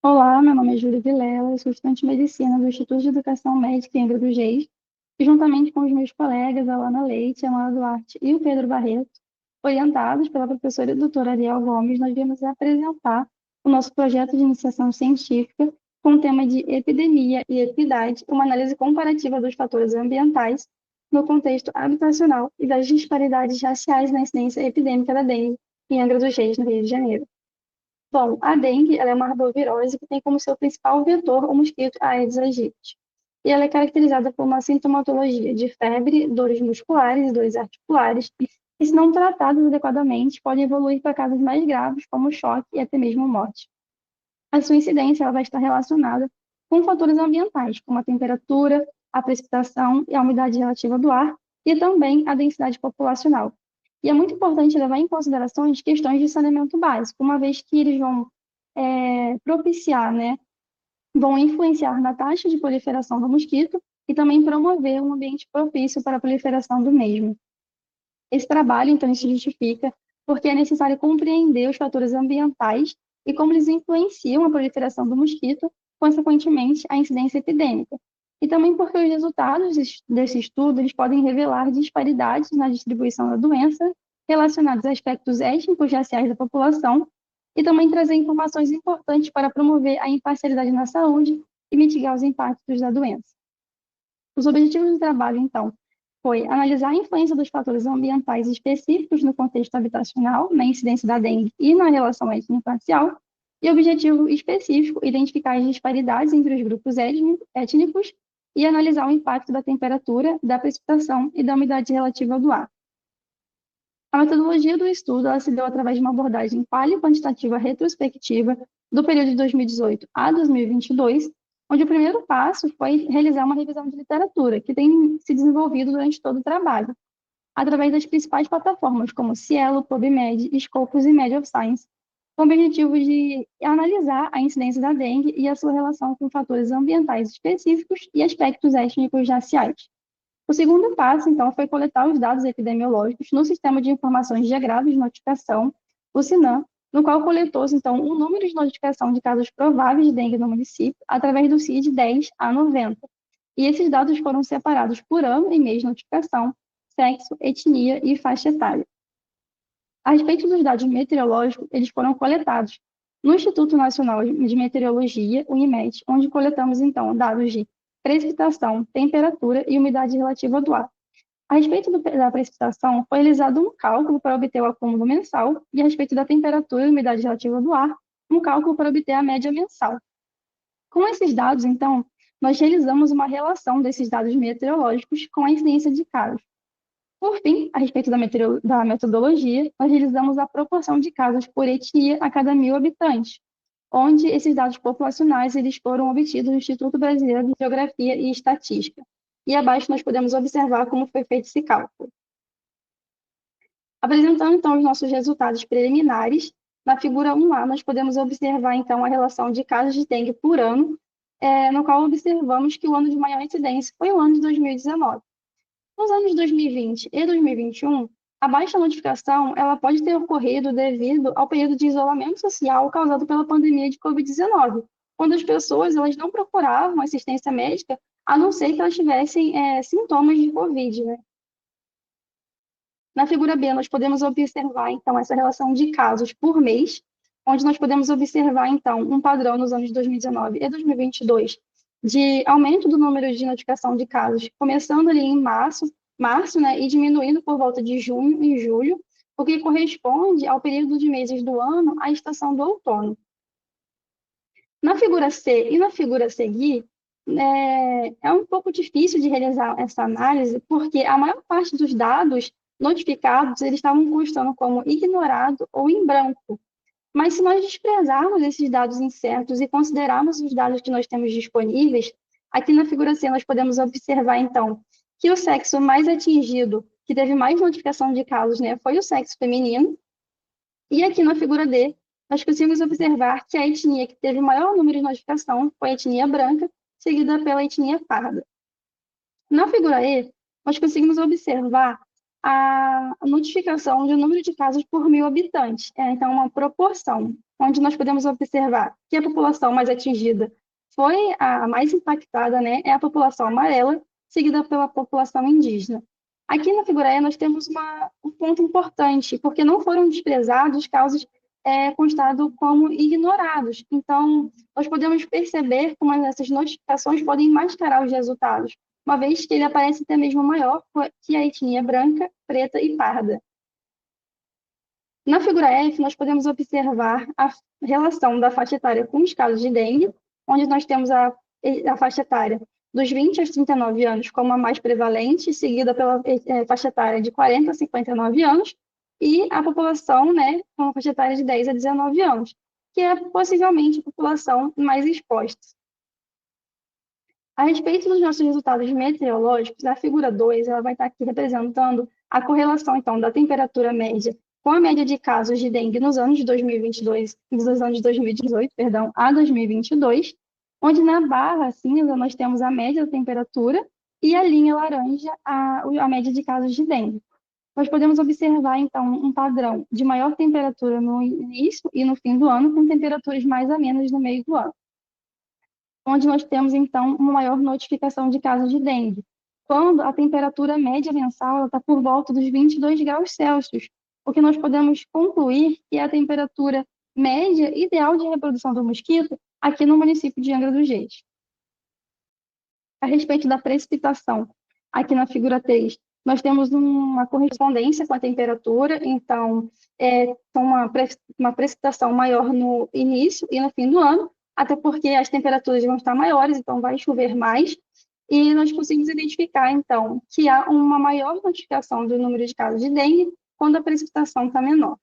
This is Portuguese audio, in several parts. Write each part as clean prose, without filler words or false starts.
Olá, meu nome é Júlia Vilela, eu sou estudante de medicina do Instituto de Educação Médica em Angra dos Reis, e juntamente com os meus colegas, a Alana Leite, a Amanda Duarte e o Pedro Barreto, orientados pela professora e doutora Ariel Gomes, nós viemos apresentar o nosso projeto de iniciação científica com o tema de epidemia e equidade, uma análise comparativa dos fatores ambientais no contexto habitacional e das disparidades raciais na incidência epidêmica da dengue em Angra dos Reis, no Rio de Janeiro. Bom, a dengue ela é uma arbovirose que tem como seu principal vetor o mosquito Aedes aegypti. E ela é caracterizada por uma sintomatologia de febre, dores musculares e dores articulares, e se não tratadas adequadamente, podem evoluir para casos mais graves, como choque e até mesmo morte. A sua incidência ela vai estar relacionada com fatores ambientais, como a temperatura, a precipitação e a umidade relativa do ar, e também a densidade populacional. E é muito importante levar em consideração as questões de saneamento básico, uma vez que eles vão propiciar, né, vão influenciar na taxa de proliferação do mosquito e também promover um ambiente propício para a proliferação do mesmo. Esse trabalho, então, se justifica porque é necessário compreender os fatores ambientais e como eles influenciam a proliferação do mosquito, consequentemente, a incidência epidêmica. E também porque os resultados desse estudo eles podem revelar disparidades na distribuição da doença relacionadas a aspectos étnicos e raciais da população e também trazer informações importantes para promover a imparcialidade na saúde e mitigar os impactos da doença. Os objetivos do trabalho, então, foi analisar a influência dos fatores ambientais específicos no contexto habitacional, na incidência da dengue e na relação étnico-racial, e objetivo específico, identificar as disparidades entre os grupos étnicos e analisar o impacto da temperatura, da precipitação e da umidade relativa do ar. A metodologia do estudo ela se deu através de uma abordagem quantitativa retrospectiva do período de 2018 a 2022, onde o primeiro passo foi realizar uma revisão de literatura, que tem se desenvolvido durante todo o trabalho, através das principais plataformas, como Cielo, PubMed, Scopus e Media of Science, com o objetivo de analisar a incidência da dengue e a sua relação com fatores ambientais específicos e aspectos étnicos raciais. O segundo passo, então, foi coletar os dados epidemiológicos no Sistema de Informações de Agravos de Notificação, o SINAM, no qual coletou, então, o número de notificação de casos prováveis de dengue no município através do CID 10 a 90. E esses dados foram separados por ano e mês de notificação, sexo, etnia e faixa etária. A respeito dos dados meteorológicos, eles foram coletados no Instituto Nacional de Meteorologia, o INMET, onde coletamos, então, dados de precipitação, temperatura e umidade relativa do ar. A respeito da precipitação, foi realizado um cálculo para obter o acúmulo mensal, e a respeito da temperatura e umidade relativa do ar, um cálculo para obter a média mensal. Com esses dados, então, nós realizamos uma relação desses dados meteorológicos com a incidência de casos. Por fim, a respeito da metodologia, nós realizamos a proporção de casos por etnia a cada 1.000 habitantes, onde esses dados populacionais eles foram obtidos no Instituto Brasileiro de Geografia e Estatística. E abaixo nós podemos observar como foi feito esse cálculo. Apresentando, então, os nossos resultados preliminares, na figura 1A, nós podemos observar, então, a relação de casos de dengue por ano, no qual observamos que o ano de maior incidência foi o ano de 2019. Nos anos 2020 e 2021, a baixa notificação ela pode ter ocorrido devido ao período de isolamento social causado pela pandemia de Covid-19, quando as pessoas elas não procuravam assistência médica, a não ser que elas tivessem sintomas de Covid, né? Na figura B, nós podemos observar, então, essa relação de casos por mês, onde nós podemos observar, então, um padrão nos anos de 2019 e 2022 de aumento do número de notificação de casos, começando ali em março, né, e diminuindo por volta de junho e julho, o que corresponde ao período de meses do ano, à estação do outono. Na figura C e na figura a seguir, é um pouco difícil de realizar essa análise, porque a maior parte dos dados notificados, eles estavam constando como ignorado ou em branco. Mas se nós desprezarmos esses dados incertos e considerarmos os dados que nós temos disponíveis, aqui na figura C nós podemos observar, então, que o sexo mais atingido, que teve mais notificação de casos, né, foi o sexo feminino. E aqui na figura D, nós conseguimos observar que a etnia que teve maior número de notificação foi a etnia branca, seguida pela etnia parda. Na figura E, nós conseguimos observar a notificação do número de casos por 1.000 habitantes. Então, uma proporção, onde nós podemos observar que a população mais atingida foi a mais impactada, né, é a população amarela, seguida pela população indígena. Aqui na figura E nós temos um ponto importante, porque não foram desprezados casos constados como ignorados. Então, nós podemos perceber como essas notificações podem mascarar os resultados, uma vez que ele aparece até mesmo maior que a etnia branca, preta e parda. Na figura F, nós podemos observar a relação da faixa etária com os casos de dengue, onde nós temos a faixa etária dos 20 aos 39 anos como a mais prevalente, seguida pela faixa etária de 40 a 59 anos, e a população, né, com a faixa etária de 10 a 19 anos, que é possivelmente a população mais exposta. A respeito dos nossos resultados meteorológicos, a figura 2 ela vai estar aqui representando a correlação, então, da temperatura média com a média de casos de dengue nos anos de 2022, dos anos de 2018, perdão, a 2022, onde na barra cinza nós temos a média da temperatura e a linha laranja a média de casos de dengue. Nós podemos observar, então, um padrão de maior temperatura no início e no fim do ano, com temperaturas mais amenas no meio do ano, onde nós temos, então, uma maior notificação de casos de dengue, quando a temperatura média mensal está por volta dos 22 graus Celsius, o que nós podemos concluir que é a temperatura média ideal de reprodução do mosquito aqui no município de Angra dos Reis. A respeito da precipitação, aqui na figura 3, nós temos uma correspondência com a temperatura, então, uma precipitação maior no início e no fim do ano, até porque as temperaturas vão estar maiores, então vai chover mais, e nós conseguimos identificar, então, que há uma maior notificação do número de casos de dengue quando a precipitação está menor.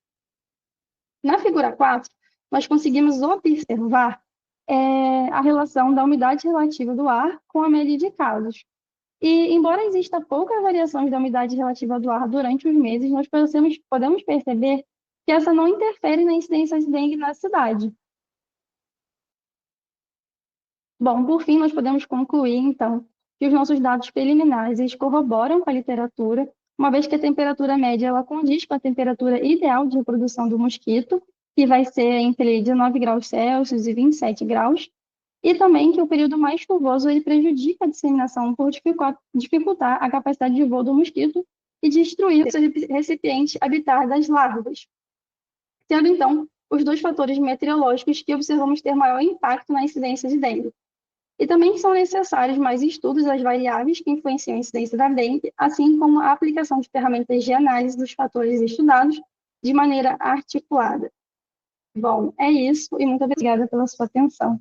Na figura 4, nós conseguimos observar a relação da umidade relativa do ar com a média de casos. E, embora exista pouca variação da umidade relativa do ar durante os meses, nós podemos perceber que essa não interfere na incidência de dengue na cidade. Bom, por fim, nós podemos concluir, então, que os nossos dados preliminares eles corroboram com a literatura, uma vez que a temperatura média ela condiz com a temperatura ideal de reprodução do mosquito, que vai ser entre 19 graus Celsius e 27 graus, e também que o período mais chuvoso ele prejudica a disseminação por dificultar a capacidade de voo do mosquito e destruir o seu recipiente habitat das larvas, sendo, então, os dois fatores meteorológicos que observamos ter maior impacto na incidência de dengue. E também são necessários mais estudos das variáveis que influenciam a incidência da dengue, assim como a aplicação de ferramentas de análise dos fatores estudados de maneira articulada. Bom, é isso e muito obrigada pela sua atenção.